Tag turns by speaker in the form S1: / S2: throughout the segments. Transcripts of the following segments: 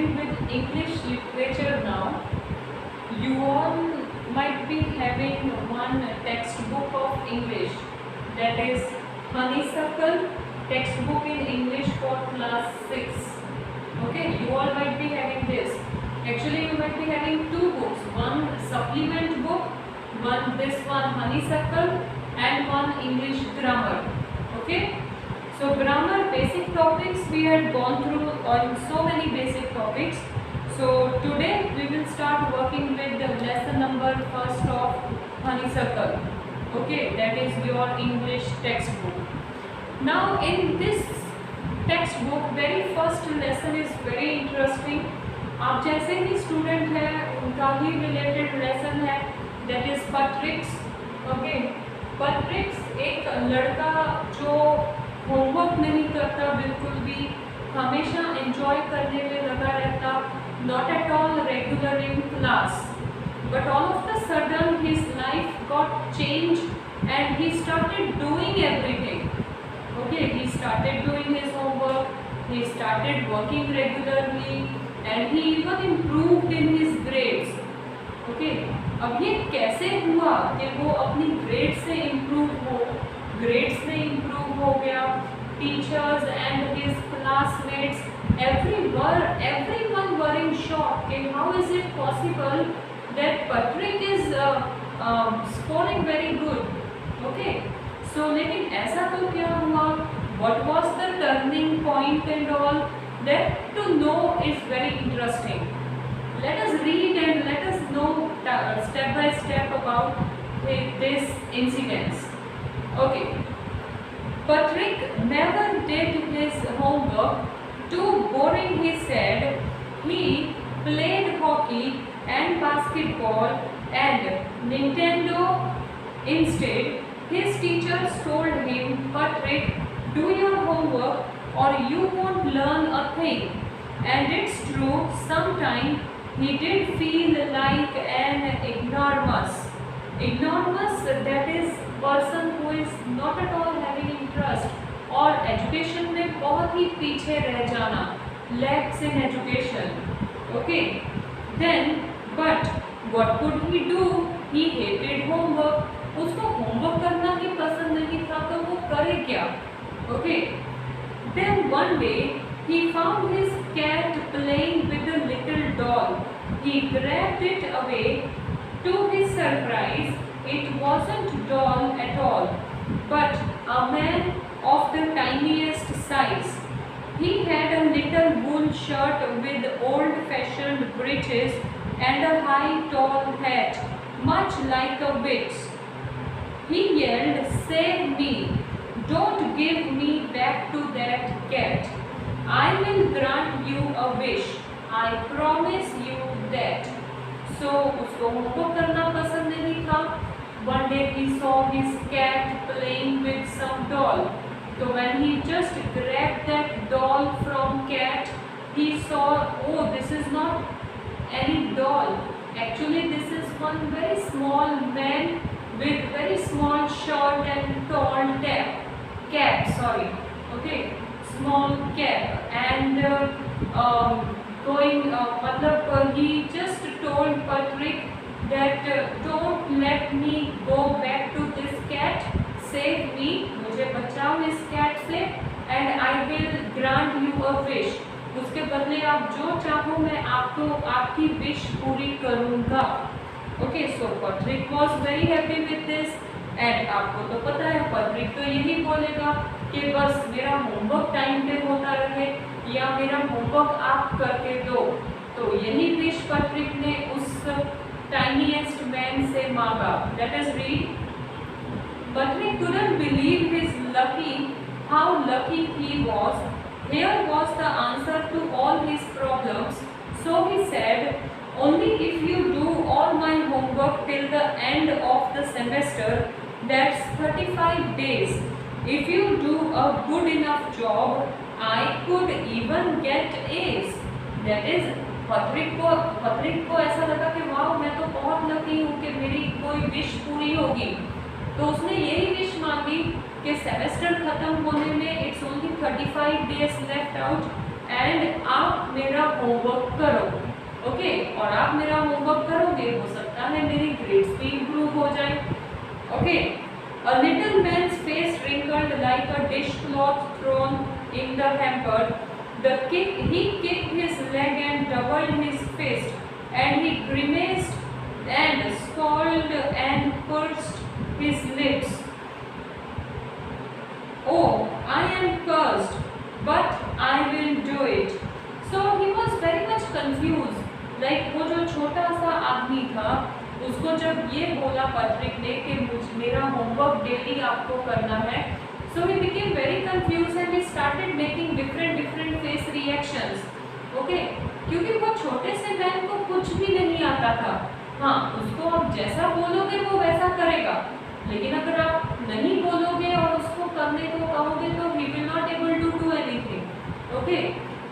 S1: starting with English literature now. You all might be having one textbook of English, that is Honeysuckle textbook in English for class 6. Okay, you all might be having this. Actually, you might be having two books, one supplement book, this one Honeysuckle, and one English grammar. Okay, so grammar basic topics we had gone through on so many basic topics. So today we will start working with the lesson number first of Honeysuckle. Okay, that is your English textbook. Now in this textbook very first lesson is very interesting. आप जैसे ही student हैं उनका ही related lesson है, that is पट्रिक्स. Okay, पट्रिक्स एक लड़का जो homework नहीं करता बिल्कुल भी, हमेशा एंजॉय करने में लगा रहता, not at all regular in class, but all of the sudden his life got change and he started doing everything. Okay, he started doing his homework, he started working regularly and he even improved in his grades. Okay, अब ये कैसे हुआ कि वो अपनी grade से improve हो गया. Teachers and his classmates everyone were in shock कि how is it possible that Patrick is scoring very good. Okay, so लेकिन ऐसा तो क्या हुआ, what was the turning point and all, that to know is very interesting. Let us read and let us know step by step about this incidents. Okay, Patrick never did his homework, too boring he said. He played hockey and basketball and Nintendo instead. His teachers told him, Patrick, do your homework or you won't learn a thing. And it's true, sometimes he did feel like an ignoramus. Ignoramus, that is person who is not at all having interest और education में बहुत ही पीछे रह जाना, lacks in education. Okay, then but what could he do? He hated homework. उसको homework करना ही पसंद नहीं था, तो वो करे क्या? Okay, then one day he found his cat playing with a little doll. He grabbed it away. To his surprise, it wasn't doll at all, but a man of the tiniest size. He had a little wool shirt with old-fashioned breeches and a high tall hat, much like a witch. He yelled, "Save me! Don't give me back to that cat. I will grant you a wish. I promise you that." So उसको homework करना पसंद नहीं था. One day he saw his cat playing with some doll. So when he just grabbed that doll from cat, he saw, oh, this is not any doll. Actually, this is one very small man with very small shirt and tall cap. Okay, small cap. And he just told Patrick that don't let me go back to this cat. Save me, मुझे बचाओ इस cat से, and I will grant you a wish. उसके बदले आप जो चाहो मैं आपको आपकी विश पूरी करूँगा. Okay, so Patrick was very happy with this. And आपको तो पता है Patrick तो यही बोलेगा कि बस मेरा होमवर्क टाइम पे होता रहे या मेरा होमवर्क आप करके दो. तो यही विश Patrick ने उस tiniest man से मांगा. Let us read. Patrick couldn't believe how lucky he was. Here was the answer to all his problems. So he said, only if you do all my homework till the end of the semester, that's 35 days. If you do a good enough job, I could even get A's. That is, Patrick को ऐसा लगा कि वाह मैं तो बहुत lucky हूँ कि मेरी कोई विश पूरी होगी. तो उसने यही विश मांगी कि सेमेस्टर खत्म होने में it's only 35 days left out and आप मेरा होमवर्क करो। ओके, और आप मेरा होमवर्क करोगे, हो सकता है मेरी ग्रेड्स भी इम्प्रूव हो जाए। Okay, a little man's face wrinkled like a dishcloth thrown in the hamper. He kicked his leg and doubled his fist, and he grimaced and scowled and pursed his lips. Oh, I am cursed, but I will do it. So he was very much confused. Like वो जो छोटा सा आदमी था, उसको जब ये बोला पैट्रिक ने कि मेरा होमवर्क डेली आपको करना है, so he became very confused and he started making different face reactions. Okay, क्योंकि वो छोटे से मैन को कुछ भी नहीं आता था। हाँ, उसको आप जैसा बोलोगे वो वैसा करेगा, लेकिन अगर आप नहीं बोलोगे और उसको करने को कहोगे तो he will not able to do anything. Okay,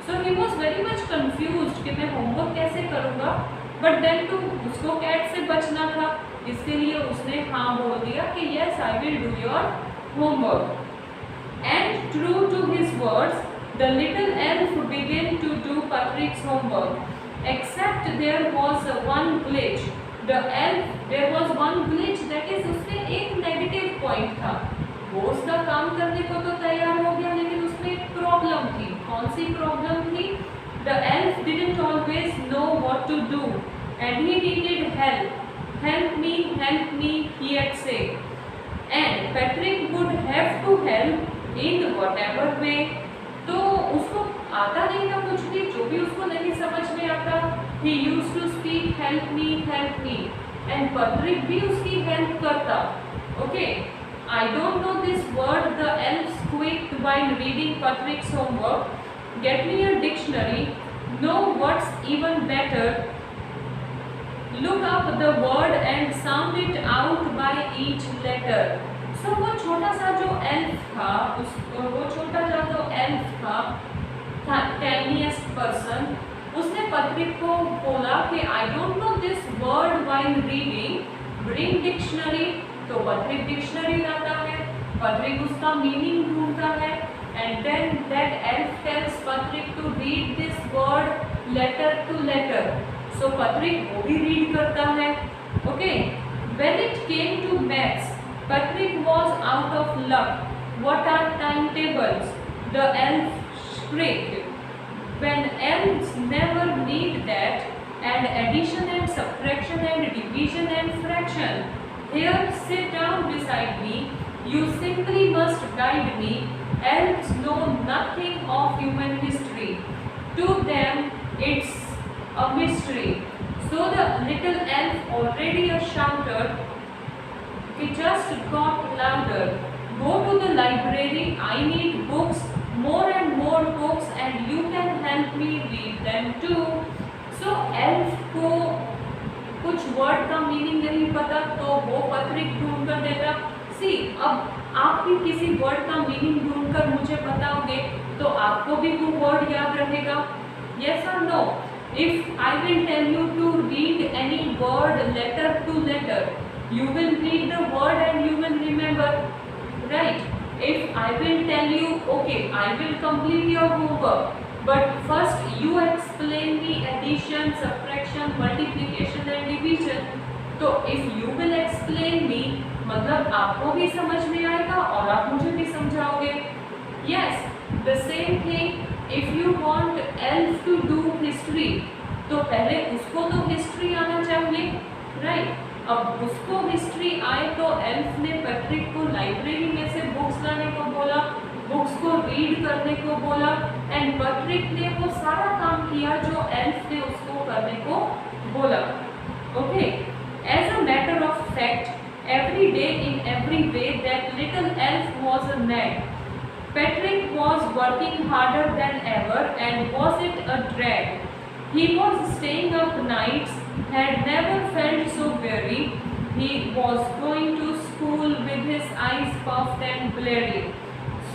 S1: so he was very much confused कि मैं होमवर्क कैसे करूँगा, बट देन टू उसको कैट से बचना था, इसके लिए उसने हाँ बोल दिया कि yes I will do your homework. And true to his words, the little elf began to do Patrick's homework. Except there was one glitch. There was one glitch, that is उसमें एक नेगेटिव पॉइंट था। वो उसका काम करने को तो तैयार हो गया, लेकिन उसमें एक प्रॉब्लम थी। कौन सी प्रॉब्लम थी? The elf didn't always know what to do, and he needed help. Help me, he had said. And Patrick would have to help in whatever way. तो उसको आता नहीं था कुछ भी, जो भी उसको नहीं समझ में आता, he used to speak help me, and Patrick भी उसकी हेल्प करता। Okay, I don't know this word, the elf squeaked while reading Patrick's homework. Get me a dictionary. No, what's even better, look up the word and sound it out by each letter. So वो छोटा सा जो elf था, वो छोटा सा जो elf था, tiniest person, उसने पैट्रिक को बोला कि I don't know this word while reading, bring dictionary. तो पैट्रिक डिक्शनरी लाता है, पैट्रिक उसका मीनिंग ढूंढता है, and then that elf tells Patrick to read this word letter to letter. So Patrick वो भी read करता है। Okay, when it came to maths, Patrick was out of luck. What are timetables? The elf shrieked. When elves never need that, and addition and subtraction and division and fraction. Here, sit down beside me. You simply must guide me. Elves know nothing of human history. To them, it's a mystery. So the little elf, already a shouter, he just got louder. Go to the library. I need books, more and more books, and you can help me read them too. So elf को कुछ word का meaning नहीं पता, तो वो Patrick ढूंढ कर देता। सी, अब आप भी किसी वर्ड का मीनिंग ढूंढकर मुझे बताओगे तो आपको भी वो वर्ड याद रहेगा। Yes or no? If I will tell you to read any word letter to letter, you will read the word and you will remember, right? If I will tell you, okay, I will complete your homework, but first you explain me addition, subtraction, multiplication and division. तो if you will explain me, मतलब आपको भी समझ में आएगा और आप मुझे भी समझाओगे। Yes, the same thing. If you want elf to do history, तो पहले उसको तो हिस्ट्री आना चाहिए, राइट? अब उसको हिस्ट्री आए तो एल्फ ने पैट्रिक को लाइब्रेरी में से बुक्स लाने को बोला, बुक्स को रीड करने को बोला, एंड पैट्रिक ने वो सारा काम किया जो एल्फ ने उसको करने को बोला। Okay, as a matter of fact, every day in every way that little elf was a nag. Patrick was working harder than ever, and was it a drag? He was staying up nights, had never felt so weary. He was going to school with his eyes puffed and bleary.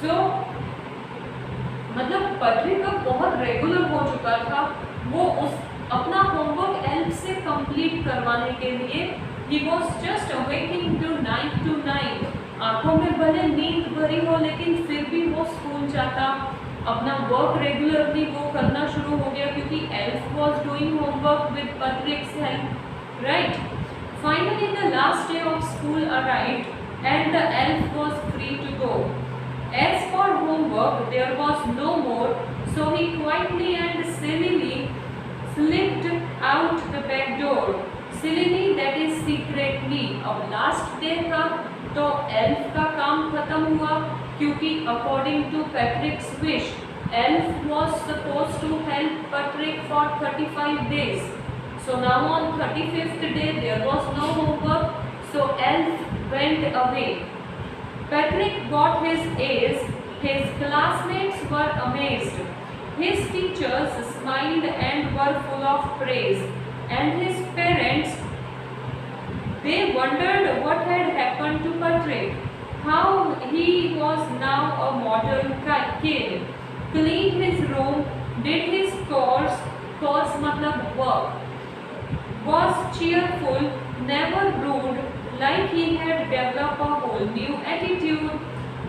S1: So, मतलब Patrick अब बहुत regular हो चुका था। वो उस अपना homework elf से कंप्लीट करवाने के लिए he was just awaking to night, आँखों में भले नींद भरी हो लेकिन फिर भी वो स्कूल जाता। अपना वर्क रेगुलरली वो करना शुरू हो गया क्योंकि elf was doing homework with Patrick's help, right. Finally the last day of school arrived and the elf was free to go. As for homework, there was no more, so he quietly and sillily slipped out the back door. Sillily, that is secretly. अब last day था तो elf का काम खत्म हुआ क्योंकि according to Patrick's wish, elf was supposed to help Patrick for 35 days. So now on 35th day there was no homework, so elf went away. Patrick got his A's, his classmates were amazed, his teachers smiled and were full of praise, and his parents, they wondered what had happened to Patrick, how he was now a model kid, cleaned his room, did his chores matlab work, was cheerful, never rude, like he had developed a whole new attitude.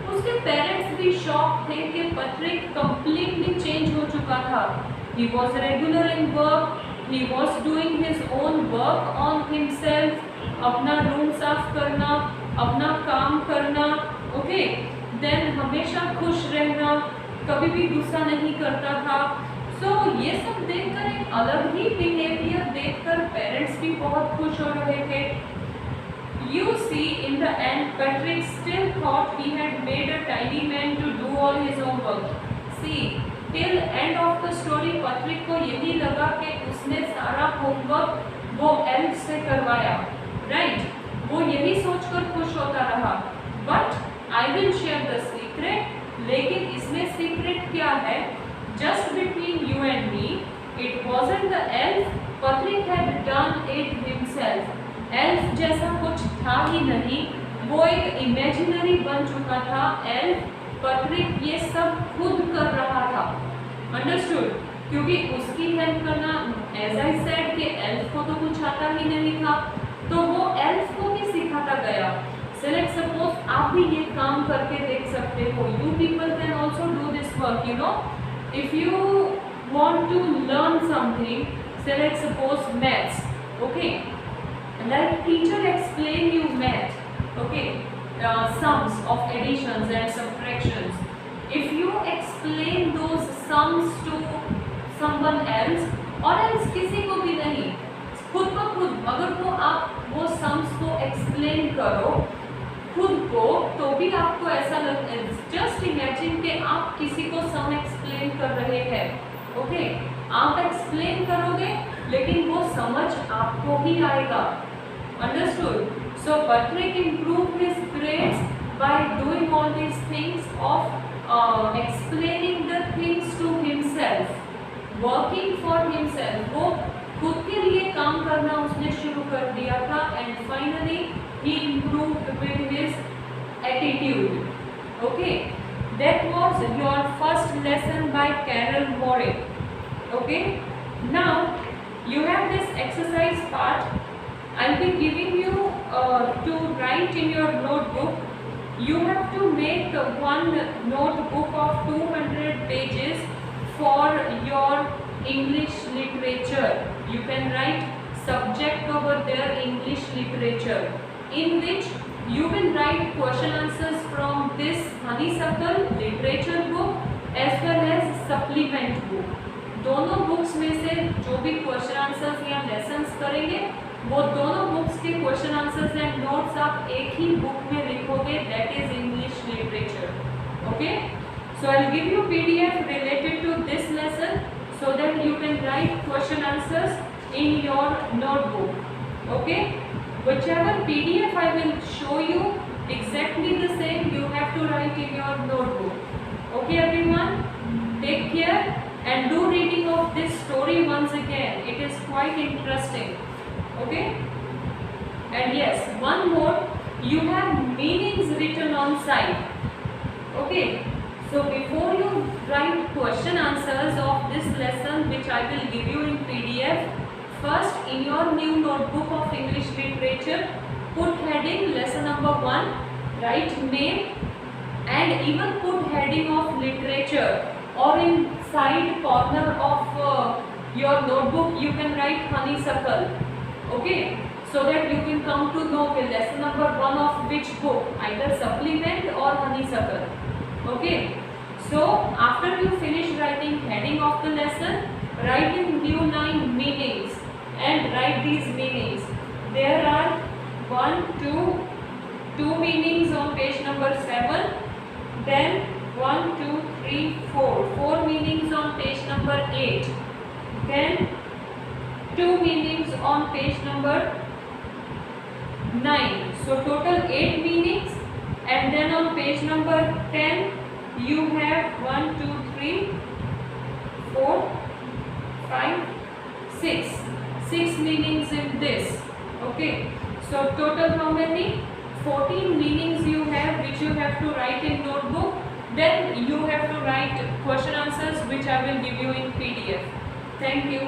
S1: उसके parents भी shock थे कि Patrick completely change हो चुका था। He was regular in work, he was doing his own work on himself, अपना room साफ करना, अपना काम करना, ओके, देन हमेशा खुश रहना, कभी भी गुस्सा नहीं करता था। सो ये सब देखकर एक अलग ही बिहेवियर देखकर पेरेंट्स भी बहुत खुश हो रहे थे। You see, in the end, Patrick still thought he had made a tidy man to do all his homework. See, till end of the story, Patrick को यही लगा कि उसने सारा होमवर्क वो एल्फ से करवाया, right? वो यही सोचकर खुश होता रहा। But I will share the secret. लेकिन इसमें secret क्या है? Just between you and me, it wasn't the elf. Patrick had done it himself. Elf जैसा कुछ था ही नहीं, वो एक इमेजिनरी बन चुका था। एल्फ पैट्रिक ये सब खुद कर रहा था, अंडरस्टूड? क्योंकि उसकी हेल्प करना, एज आई सेड कि एल्फ को तो कुछ आता ही नहीं था, तो वो एल्फ को भी सिखाता गया। लेट्स सपोज आप भी ये काम करके देख सकते हो। You people can also do this work, you know, if you want to learn something, say let's suppose maths, okay, like teacher explain you math, okay, sums of additions and subtractions. If you explain those sums to someone else, or else किसी को भी नहीं, खुद ब खुद अगर वो आप वो sums को explain करो खुद को, तो भी आपको ऐसा लगता है, just imagine कि आप किसी को sum explain कर रहे हैं, okay, आप explain करोगे लेकिन वो समझ आपको ही आएगा, understood? So Patrick improved his grades by doing all these things of explaining the things to himself, working for himself. वो खुद के लिए काम करना उसने शुरू कर दिया था, and finally he improved with his attitude. Okay, that was your first lesson by Carol Moore. Okay, now you have this exercise part. I'll be giving you to write in your notebook. You have to make one notebook of 200 pages for your English literature. You can write subject over there, English literature, in which you will write question answers from this Honeysuckle literature book as well as supplement book. दोनों books में से जो भी question answers या lessons करेंगे, वो दोनों books के क्वेश्चन आंसर्स एंड नोट्स आप एक ही बुक में लिखोगे, that is English literature, okay. So I will give you PDF related to this lesson so that you can write question answers in your notebook, okay. whichever PDF I will show you exactly the same you have to write in your notebook, okay everyone, take care and do reading of this story once again, it is quite interesting, okay. And yes, one more, you have meanings written on side, okay. So before you write question answers of this lesson which I will give you in PDF, first in your new notebook of English literature put heading lesson number 1, write name and even put heading of literature or in side corner of your notebook you can write honeysuckle. Okay, so that you can come to know the lesson number 1 of which book, either supplement or honeysuckle. Okay, so after you finish writing heading of the lesson, write in new line meanings and write these meanings. There are two meanings on page number 7, then 1, 2, 3, 4 meanings on page number 8, then 2 meanings on page number 9. So total 8 meanings, and then on page number 10 you have 1, 2, 3, 4, 5, 6 meanings in this. Okay, so total how many? 14 meanings you have, which you have to write in notebook. Then you have to write question answers, which I will give you in PDF. Thank you.